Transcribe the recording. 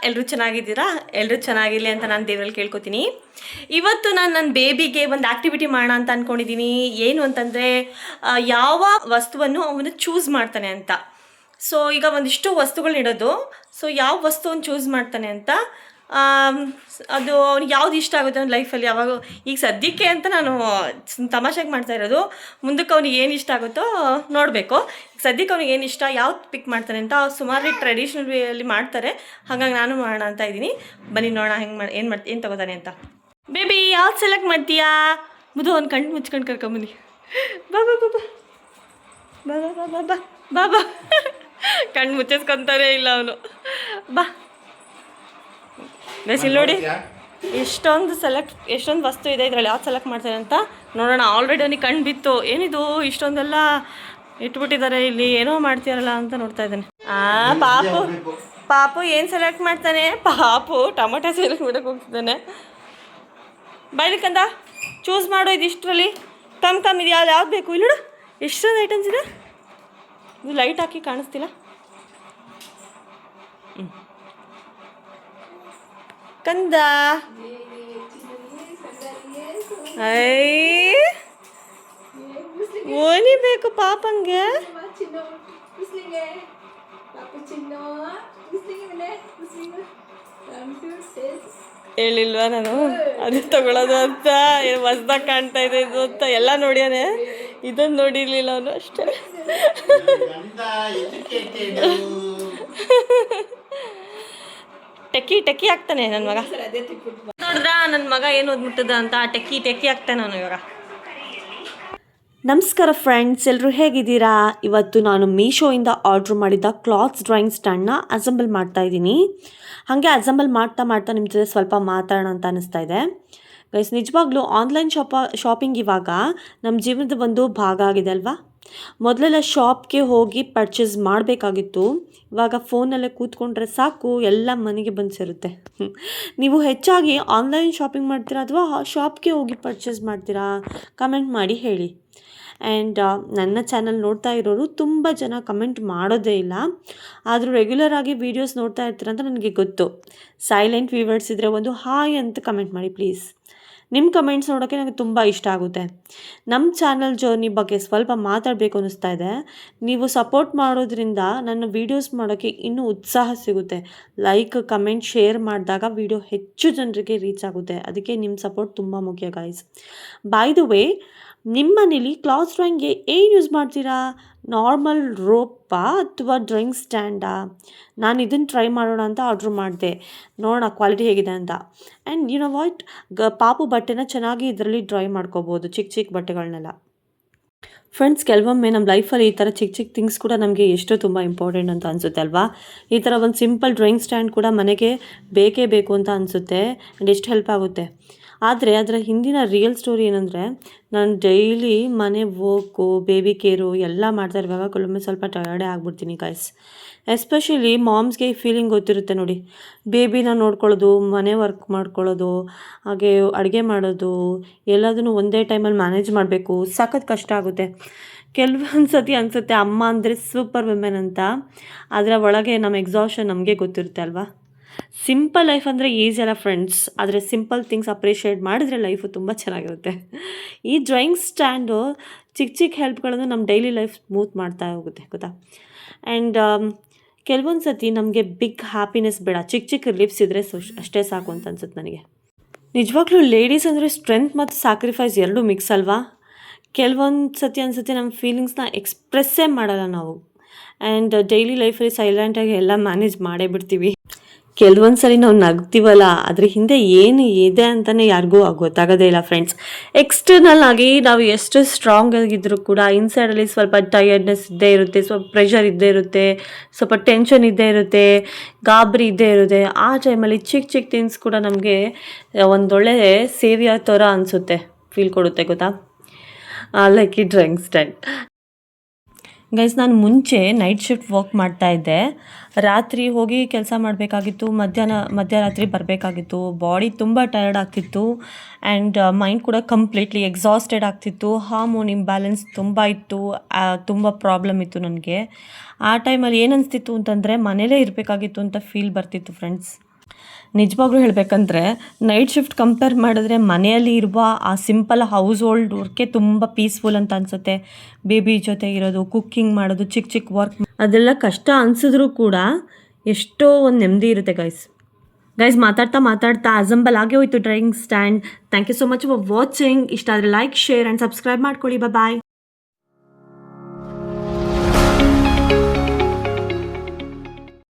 ಎಲ್ಲರೂ ಚೆನ್ನಾಗಿದ್ದೀರಾ? ಎಲ್ಲರೂ ಚೆನ್ನಾಗಿರಲಿ ಅಂತ ನಾನು ದೇವರಲ್ಲಿ ಕೇಳ್ಕೊತೀನಿ. ಇವತ್ತು ನಾನು ನನ್ನ ಬೇಬಿಗೆ ಒಂದು ಆ್ಯಕ್ಟಿವಿಟಿ ಮಾಡೋಣ ಅಂತ ಅಂದ್ಕೊಂಡಿದ್ದೀನಿ. ಏನು ಅಂತಂದರೆ, ಯಾವ ವಸ್ತುವನ್ನು ಅವನು ಚೂಸ್ ಮಾಡ್ತಾನೆ ಅಂತ. ಸೊ ಈಗ ಒಂದಿಷ್ಟು ವಸ್ತುಗಳನ್ನಿಡೋದು. ಸೊ ಯಾವ ವಸ್ತುವನ್ನು ಚೂಸ್ ಮಾಡ್ತಾನೆ ಅಂತ, ಅದು ಅವ್ನಿಗೆ ಯಾವ್ದು ಇಷ್ಟ ಆಗುತ್ತೆ ಅವ್ನ ಲೈಫಲ್ಲಿ. ಯಾವಾಗ ಈಗ ಸದ್ಯಕ್ಕೆ ಅಂತ ನಾನು ತಮಾಷೆಗೆ ಮಾಡ್ತಾ ಇರೋದು, ಮುಂದಕ್ಕೆ ಅವ್ನಿಗೆ ಏನು ಇಷ್ಟ ಆಗುತ್ತೋ ನೋಡಬೇಕು. ಸದ್ಯಕ್ಕೆ ಅವ್ನಿಗೆ ಏನು ಇಷ್ಟ, ಯಾವ್ದು ಪಿಕ್ ಮಾಡ್ತಾನೆ ಅಂತ. ಸುಮಾರು ಟ್ರೆಡಿಷ್ನಲ್ ವೇಯಲ್ಲಿ ಮಾಡ್ತಾರೆ, ಹಾಗಾಗಿ ನಾನು ಮಾಡೋಣ ಅಂತ ಇದ್ದೀನಿ. ಬನ್ನಿ ನೋಡೋಣ ಹೆಂಗೆ ಏನು ತಗೋತಾನೆ ಅಂತ. ಬೇಬಿ ಯಾವ್ದು ಸೆಲೆಕ್ಟ್ ಮಾಡ್ತೀಯಾ? ಮುದು ಒಂದು ಕಣ್ಣು ಮುಚ್ಕೊಂಡು ಕರ್ಕೊಂಬನ್ನಿ. ಬಾ ಬಾ ಬಾ ಬಾ ಬಾ ಬಾ ಬಾ ಬಾ ಬಾ ಕಣ್ಣು ಮುಚ್ಚಿಸ್ಕೊತಾನೆ ಇಲ್ಲ ಅವನು. ಬಾ ಬೇಸ್ ಇಲ್ಲಿ ನೋಡಿ, ಎಷ್ಟೊಂದು ವಸ್ತು ಇದೆ ಇದರಲ್ಲಿ. ಯಾವ್ದು ಸೆಲೆಕ್ಟ್ ಮಾಡ್ತಾರೆ ಅಂತ ನೋಡೋಣ. ಆಲ್ರೆಡಿ ಅವನಿಗೆ ಕಣ್ಣು ಬಿತ್ತು, ಏನಿದು ಇಷ್ಟೊಂದೆಲ್ಲ ಇಟ್ಬಿಟ್ಟಿದ್ದಾರೆ ಇಲ್ಲಿ, ಏನೋ ಮಾಡ್ತೀರಲ್ಲ ಅಂತ ನೋಡ್ತಾ ಇದ್ದಾನೆ. ಪಾಪು ಏನು ಸೆಲೆಕ್ಟ್ ಮಾಡ್ತಾನೆ? ಪಾಪು ಟೊಮೊಟೊ ಸೆಲೆಕ್ಟ್ ಮಾಡಕ್ಕೆ ಹೋಗ್ತಿದ್ದಾನೆ. ಬಾಯ್ಲಿಕ್ಕಂದ ಚೂಸ್ ಮಾಡೋ ಇದು ಇಷ್ಟರಲ್ಲಿ. ಕಮ್ ಇದು ಯಾವ್ದು ಬೇಕು ಇಲ್ಲಿ ನೋಡು, ಎಷ್ಟೊಂದು ಐಟಮ್ಸ್ ಇದೆ. ಇದು ಲೈಟ್ ಹಾಕಿ ಕಾಣಿಸ್ತಿಲ್ಲ. ಕಂದ ಓನಿ ಬೇಕು ಪಾಪಂಗೆ. ಹೇಳಿಲ್ವಾ ನಾನು ಅದು ತಗೊಳ್ಳೋದು ಅಂತ? ಹೊಸ್ದಾಗಿ ಕಾಣ್ತಾ ಇದೆ ಇದು ಅಂತ ಎಲ್ಲ ನೋಡ್ಯಾನೆ, ಇದನ್ನು ನೋಡಿರ್ಲಿಲ್ಲ ಅವನು ಅಷ್ಟೇ. ಟೆಕ್ಕಿ ಆಗ್ತಾನೆ ನನ್ನ ಮಗ. ನೋಡಿದ್ರ ನನ್ನ ಮಗ ಏನು ಓದ್ಬಿಟ್ಟದ ಅಂತ ಟೆಕ್ಕಿ ಆಗ್ತಾನೆ ಅವನು ಇವಾಗ. ನಮಸ್ಕಾರ ಫ್ರೆಂಡ್ಸ್, ಎಲ್ಲರೂ ಹೇಗಿದ್ದೀರಾ? ಇವತ್ತು ನಾನು ಮೀಶೋಯಿಂದ ಆರ್ಡ್ರ್ ಮಾಡಿದ್ದ ಕ್ಲಾತ್ಸ್ ಡ್ರಾಯಿಂಗ್ ಸ್ಟ್ಯಾಂಡ್ನ ಅಸೆಂಬಲ್ ಮಾಡ್ತಾ ಇದ್ದೀನಿ. ಹಾಗೆ ಅಸೆಂಬಲ್ ಮಾಡ್ತಾ ನಿಮ್ಮ ಜೊತೆ ಸ್ವಲ್ಪ ಮಾತಾಡೋಣ ಅಂತ ಅನ್ನಿಸ್ತಾ ಇದೆ. ಗೈಸ್, ನಿಜವಾಗ್ಲೂ ಆನ್ಲೈನ್ ಶಾಪಿಂಗ್ ಇವಾಗ ನಮ್ಮ ಜೀವನದ ಒಂದು ಭಾಗ ಆಗಿದೆ ಅಲ್ವಾ? ಮೊದಲೆಲ್ಲ ಶಾಪ್ಗೆ ಹೋಗಿ ಪರ್ಚೇಸ್ ಮಾಡಬೇಕಾಗಿತ್ತು. ಇವಾಗ ಫೋನಲ್ಲೇ ಕೂತ್ಕೊಂಡ್ರೆ ಸಾಕು, ಎಲ್ಲ ಮನೆಗೆ ಬಂದು ಸೇರುತ್ತೆ. ನೀವು ಹೆಚ್ಚಾಗಿ ಆನ್ಲೈನ್ ಶಾಪಿಂಗ್ ಮಾಡ್ತೀರಾ ಅಥವಾ ಶಾಪ್ಗೆ ಹೋಗಿ ಪರ್ಚೇಸ್ ಮಾಡ್ತೀರಾ? ಕಮೆಂಟ್ ಮಾಡಿ ಹೇಳಿ. ಆ್ಯಂಡ್ ನನ್ನ ಚಾನಲ್ ನೋಡ್ತಾ ಇರೋರು ತುಂಬ ಜನ ಕಮೆಂಟ್ ಮಾಡೋದೇ ಇಲ್ಲ, ಆದರೂ ರೆಗ್ಯುಲರ್ ಆಗಿ ವೀಡಿಯೋಸ್ ನೋಡ್ತಾ ಇರ್ತೀರ ಅಂತ ನನಗೆ ಗೊತ್ತು. ಸೈಲೆಂಟ್ ವ್ಯೂವರ್ಸ್ ಇದ್ದರೆ ಒಂದು ಹಾಯ್ ಅಂತ ಕಮೆಂಟ್ ಮಾಡಿ ಪ್ಲೀಸ್. ನಿಮ್ಮ ಕಮೆಂಟ್ಸ್ ನೋಡೋಕ್ಕೆ ನನಗೆ ತುಂಬ ಇಷ್ಟ ಆಗುತ್ತೆ. ನಮ್ಮ ಚಾನಲ್ ಜರ್ನಿ ಬಗ್ಗೆ ಸ್ವಲ್ಪ ಮಾತಾಡಬೇಕು ಅನ್ನಿಸ್ತಾ ಇದೆ. ನೀವು ಸಪೋರ್ಟ್ ಮಾಡೋದ್ರಿಂದ ನನ್ನ ವೀಡಿಯೋಸ್ ಮಾಡೋಕ್ಕೆ ಇನ್ನೂ ಉತ್ಸಾಹ ಸಿಗುತ್ತೆ. ಲೈಕ್, ಕಮೆಂಟ್, ಶೇರ್ ಮಾಡಿದಾಗ ವೀಡಿಯೋ ಹೆಚ್ಚು ಜನರಿಗೆ ರೀಚ್ ಆಗುತ್ತೆ. ಅದಕ್ಕೆ ನಿಮ್ಮ ಸಪೋರ್ಟ್ ತುಂಬ ಮುಖ್ಯ ಗೈಸ್. ಬೈ ದ ವೇ, ನಿಮ್ಮ ಮನೇಲಿ ಕ್ಲಾತ್ಸ್ ಡ್ರಾಯಿಂಗ್ಗೆ ಏನು ಯೂಸ್ ಮಾಡ್ತೀರಾ? ನಾರ್ಮಲ್ ರೋಪಾ ಅಥವಾ ಡ್ರಾಯಿಂಗ್ ಸ್ಟ್ಯಾಂಡಾ? ನಾನು ಇದನ್ನು ಟ್ರೈ ಮಾಡೋಣ ಅಂತ ಆರ್ಡ್ರ್ ಮಾಡಿದೆ, ನೋಡೋಣ ಕ್ವಾಲಿಟಿ ಹೇಗಿದೆ ಅಂತ. ಆ್ಯಂಡ್ ಯು ನೋ ವಾಟ್, ಪಾಪು ಬಟ್ಟೆನ ಚೆನ್ನಾಗಿ ಇದರಲ್ಲಿ ಡ್ರಾಯ್ ಮಾಡ್ಕೋಬೋದು, ಚಿಕ್ಕ ಬಟ್ಟೆಗಳನ್ನೆಲ್ಲ. ಫ್ರೆಂಡ್ಸ್, ಕೆಲವೊಮ್ಮೆ ನಮ್ಮ ಲೈಫಲ್ಲಿ ಈ ಥರ ಚಿಕ್ಕ ಥಿಂಗ್ಸ್ ಕೂಡ ನಮಗೆ ಎಷ್ಟು ತುಂಬ ಇಂಪಾರ್ಟೆಂಟ್ ಅಂತ ಅನಿಸುತ್ತೆ ಅಲ್ವಾ? ಈ ಥರ ಒಂದು ಸಿಂಪಲ್ ಡ್ರಾಯಿಂಗ್ ಸ್ಟ್ಯಾಂಡ್ ಕೂಡ ಮನೆಗೆ ಬೇಕೇ ಬೇಕು ಅಂತ ಅನಿಸುತ್ತೆ. ಆ್ಯಂಡ್ ಎಷ್ಟು ಹೆಲ್ಪ್ ಆಗುತ್ತೆ. ಆದರೆ ಅದರ ಹಿಂದಿನ ರಿಯಲ್ ಸ್ಟೋರಿ ಏನಂದರೆ, ನಾನು ಡೈಲಿ ಮನೆ ವರ್ಕು, ಬೇಬಿ ಕೇರು ಎಲ್ಲ ಮಾಡ್ತಾ ಇರುವಾಗ ಕೆಲವೊಮ್ಮೆ ಸ್ವಲ್ಪ ಟಯರ್ಡೇ ಆಗಿಬಿಡ್ತೀನಿ ಗೈಸ್. ಎಸ್ಪೆಷಲಿ ಮಾಮ್ಸ್ಗೆ ಈ ಫೀಲಿಂಗ್ ಗೊತ್ತಿರುತ್ತೆ ನೋಡಿ. ಬೇಬಿನ ನೋಡ್ಕೊಳ್ಳೋದು, ಮನೆ ವರ್ಕ್ ಮಾಡ್ಕೊಳ್ಳೋದು, ಹಾಗೆ ಅಡುಗೆ ಮಾಡೋದು, ಎಲ್ಲದನ್ನು ಒಂದೇ ಟೈಮಲ್ಲಿ ಮ್ಯಾನೇಜ್ ಮಾಡಬೇಕು, ಸಖತ್ ಕಷ್ಟ ಆಗುತ್ತೆ. ಕೆಲವೊಂದು ಸತಿ ಅನಿಸುತ್ತೆ ಅಮ್ಮ ಅಂದರೆ ಸೂಪರ್ ವುಮೆನ್ ಅಂತ. ಅದರ ಒಳಗೆ ನಮ್ಮ ಎಕ್ಸಾಷನ್ ನಮಗೆ ಗೊತ್ತಿರುತ್ತೆ ಅಲ್ವಾ? ಸಿಂಪಲ್ ಲೈಫ್ ಅಂದರೆ ಈಸಿ ಅಲ್ಲ ಫ್ರೆಂಡ್ಸ್, ಆದರೆ ಸಿಂಪಲ್ ಥಿಂಗ್ಸ್ ಅಪ್ರಿಷಿಯೇಟ್ ಮಾಡಿದ್ರೆ ಲೈಫು ತುಂಬ ಚೆನ್ನಾಗಿರುತ್ತೆ. ಈ ಡ್ರಾಯಿಂಗ್ ಸ್ಟ್ಯಾಂಡು ಚಿಕ್ಕ ಹೆಲ್ಪ್ಗಳನ್ನು ನಮ್ಮ ಡೈಲಿ ಲೈಫ್ ಸ್ಮೂತ್ ಮಾಡ್ತಾ ಹೋಗುತ್ತೆ ಗೊತ್ತಾ? ಆ್ಯಂಡ್ ಕೆಲವೊಂದು ಸತಿ ನಮಗೆ ಬಿಗ್ ಹ್ಯಾಪಿನೆಸ್ ಬೇಡ, ಚಿಕ್ಕ ರಿಲೀಫ್ಸ್ ಇದ್ದರೆ ಅಷ್ಟೇ ಸಾಕು ಅಂತ ಅನ್ಸುತ್ತೆ ನನಗೆ. ನಿಜವಾಗ್ಲೂ ಲೇಡೀಸ್ ಅಂದರೆ ಸ್ಟ್ರೆಂತ್ ಮತ್ತು ಸ್ಯಾಕ್ರಿಫೈಸ್ ಎರಡೂ ಮಿಕ್ಸ್ ಅಲ್ವಾ? ಕೆಲವೊಂದು ಸತಿ ಅನಿಸುತ್ತೆ ನಮ್ಮ ಫೀಲಿಂಗ್ಸ್ನ ಎಕ್ಸ್ಪ್ರೆಸ್ಸೇ ಮಾಡಲ್ಲ ನಾವು. ಆ್ಯಂಡ್ ಡೈಲಿ ಲೈಫಲ್ಲಿ ಸೈಲೆಂಟಾಗಿ ಎಲ್ಲ ಮ್ಯಾನೇಜ್ ಮಾಡೇ ಬಿಡ್ತೀವಿ. ಕೆಲವೊಂದು ಸರಿ ನಾವು ನಗ್ತೀವಲ್ಲ, ಅದ್ರ ಹಿಂದೆ ಏನು ಇದೆ ಅಂತಲೇ ಯಾರಿಗೂ ಗೊತ್ತಾಗೋದೇ ಇಲ್ಲ ಫ್ರೆಂಡ್ಸ್. ಎಕ್ಸ್ಟರ್ನಲ್ ಆಗಿ ನಾವು ಎಷ್ಟು ಸ್ಟ್ರಾಂಗ್ ಆಗಿದ್ದರೂ ಕೂಡ ಇನ್ಸೈಡಲ್ಲಿ ಸ್ವಲ್ಪ ಟಯರ್ಡ್ನೆಸ್ ಇದ್ದೇ ಇರುತ್ತೆ, ಸ್ವಲ್ಪ ಪ್ರೆಷರ್ ಇದ್ದೇ ಇರುತ್ತೆ, ಸ್ವಲ್ಪ ಟೆನ್ಷನ್ ಇದ್ದೇ ಇರುತ್ತೆ, ಗಾಬರಿ ಇದ್ದೇ ಇರುತ್ತೆ. ಆ ಟೈಮಲ್ಲಿ ಚಿಕ್ಕ ಥಿಂಗ್ಸ್ ಕೂಡ ನಮಗೆ ಒಂದೊಳ್ಳೆ ಸೇವಿಯರ್ ಥರ ಅನಿಸುತ್ತೆ, ಫೀಲ್ ಕೊಡುತ್ತೆ ಗೊತ್ತಾ? ಲೈಕ್ ಈ ಡ್ರಾಯಿಂಗ್ ಸ್ಟ್ಯಾಂಡ್. ಗೈಸ್, ನಾನು ಮುಂಚೆ ನೈಟ್ ಶಿಫ್ಟ್ ವರ್ಕ್ ಮಾಡ್ತಾಯಿದ್ದೆ. ರಾತ್ರಿ ಹೋಗಿ ಕೆಲಸ ಮಾಡಬೇಕಾಗಿತ್ತು, ಮಧ್ಯರಾತ್ರಿ ಬರಬೇಕಾಗಿತ್ತು. ಬಾಡಿ ತುಂಬ ಟಯರ್ಡ್ ಆಗ್ತಿತ್ತು ಆ್ಯಂಡ್ ಮೈಂಡ್ ಕೂಡ ಕಂಪ್ಲೀಟ್ಲಿ ಎಕ್ಸಾಸ್ಟೆಡ್ ಆಗ್ತಿತ್ತು. ಹಾರ್ಮೋನ್ ಇಂಬ್ಯಾಲೆನ್ಸ್ ತುಂಬ ಇತ್ತು, ತುಂಬ ಪ್ರಾಬ್ಲಮ್ ಇತ್ತು ನನಗೆ. ಆ ಟೈಮಲ್ಲಿ ಏನು ಅನಿಸ್ತಿತ್ತು ಅಂತಂದರೆ ಮನೇಲೇ ಇರಬೇಕಾಗಿತ್ತು ಅಂತ ಫೀಲ್ ಬರ್ತಿತ್ತು ಫ್ರೆಂಡ್ಸ್. ನಿಜವಾಗ್ಲೂ ಹೇಳಬೇಕಂದ್ರೆ ನೈಟ್ ಶಿಫ್ಟ್ ಕಂಪೇರ್ ಮಾಡಿದ್ರೆ ಮನೆಯಲ್ಲಿ ಇರುವ ಆ ಸಿಂಪಲ್ ಹೌಸ್ ಹೋಲ್ಡ್ ವರ್ಕೆ ತುಂಬ ಪೀಸ್ಫುಲ್ ಅಂತ ಅನಿಸುತ್ತೆ. ಬೇಬಿ ಜೊತೆ ಇರೋದು, ಕುಕ್ಕಿಂಗ್ ಮಾಡೋದು, ಚಿಕ್ಕ ಚಿಕ್ಕ ವರ್ಕ್ ಅದೆಲ್ಲ ಕಷ್ಟ ಅನಿಸಿದ್ರೂ ಕೂಡ ಎಷ್ಟೋ ಒಂದು ನೆಮ್ಮದಿ ಇರುತ್ತೆ ಗೈಸ್ ಮಾತಾಡ್ತಾ ಅಸೆಂಬಲ್ ಆಗೇ ಹೋಯ್ತು drawing stand. Thank you so much for watching. ಇಷ್ಟ ಆದರೆ ಲೈಕ್, ಶೇರ್ ಆ್ಯಂಡ್ ಸಬ್ಸ್ಕ್ರೈಬ್ ಮಾಡ್ಕೊಳ್ಳಿ. ಬಾಯ್.